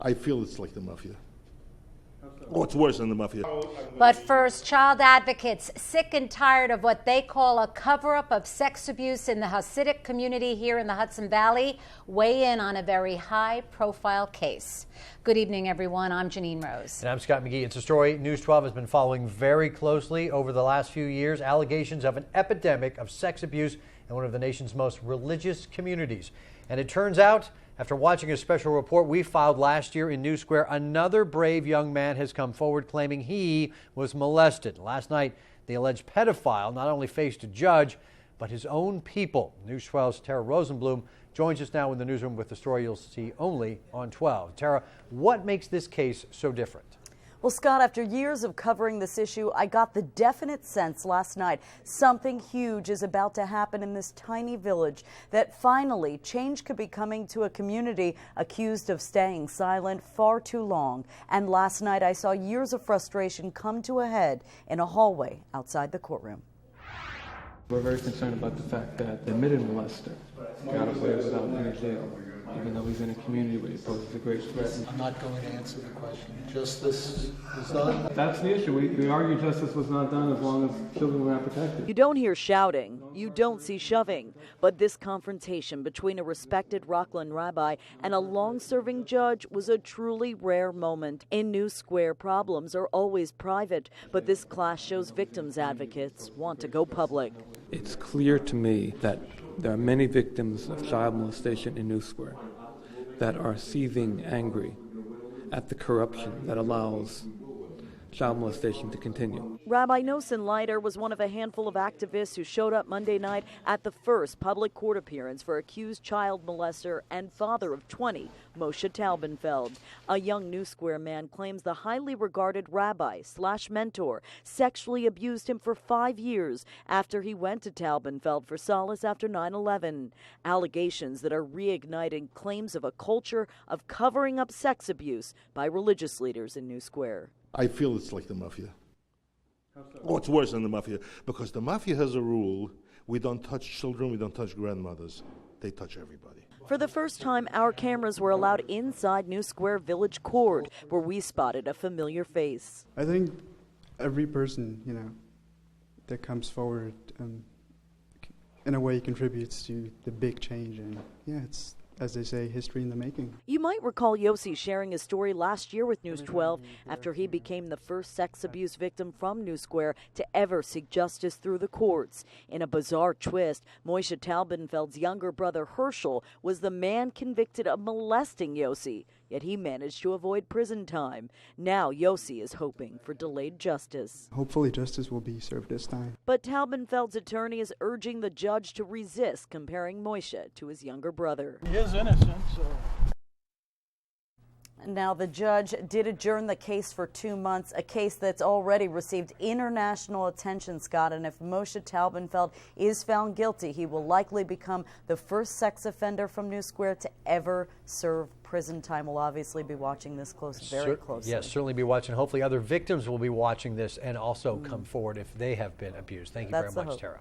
I feel it's like the mafia. Oh, it's worse than the mafia. But first, child advocates sick and tired of what they call a cover-up of sex abuse in the Hasidic community here in the Hudson Valley weigh in on a very high-profile case. Good evening, everyone. I'm Janine Rose. And I'm Scott McGee. It's a story News 12 has been following very closely over the last few years. Allegations of an epidemic of sex abuse in one of the nation's most religious communities. And it turns out, after watching a special report we filed last year in New Square, another brave young man has come forward claiming he was molested. Last night, the alleged pedophile not only faced a judge, but his own people. News 12's Tara Rosenblum joins us now in the newsroom with the story you'll see only on 12. Tara, what makes this case so different? Well, Scott, after years of covering this issue, I got the definite sense last night something huge is about to happen in this tiny village, that finally change could be coming to a community accused of staying silent far too long. And last night I saw years of frustration come to a head in a hallway outside the courtroom. We're very concerned about the fact that the admitted molester got away without any jail, even though he's in a community where he poses a great threat. I'm not going to answer the question. Justice was done. That's the issue. We argue justice was not done as long as children were not protected. You don't hear shouting, you don't see shoving, but this confrontation between a respected Rockland rabbi and a long-serving judge was a truly rare moment. In New Square, problems are always private, but this clash shows victims' advocates want to go public. It's clear to me that there are many victims of child molestation in New Square that are seething angry at the corruption that allows child molestation to continue. Rabbi Noson-Leiter was one of a handful of activists who showed up Monday night at the first public court appearance for accused child molester and father of 20, Moshe Taubenfeld. A young New Square man claims the highly regarded rabbi/mentor sexually abused him for 5 years after he went to Taubenfeld for solace after 9/11. Allegations that are reigniting claims of a culture of covering up sex abuse by religious leaders in New Square. I feel it's like the mafia. Oh, it's worse than the mafia, because the mafia has a rule: we don't touch children, we don't touch grandmothers. They touch everybody. For the first time, our cameras were allowed inside New Square Village Court, where we spotted a familiar face. I think every person, that comes forward, in a way contributes to the big change. And it's, as they say, history in the making. You might recall Yossi sharing his story last year with News 12 after he became the first sex abuse victim from New Square to ever seek justice through the courts. In a bizarre twist, Moshe Taubenfeld's younger brother Hershel was the man convicted of molesting Yossi, yet he managed to avoid prison time. Now Yossi is hoping for delayed justice. Hopefully justice will be served this time. But Taubenfeld's attorney is urging the judge to resist comparing Moshe to his younger brother. He is innocent, so. Now, the judge did adjourn the case for 2 months, a case that's already received international attention, Scott. And if Moshe Taubenfeld is found guilty, he will likely become the first sex offender from New Square to ever serve prison time. We'll obviously be watching this very closely. Yes, certainly be watching. Hopefully other victims will be watching this and also come forward if they have been abused. Thank you very much, Tara.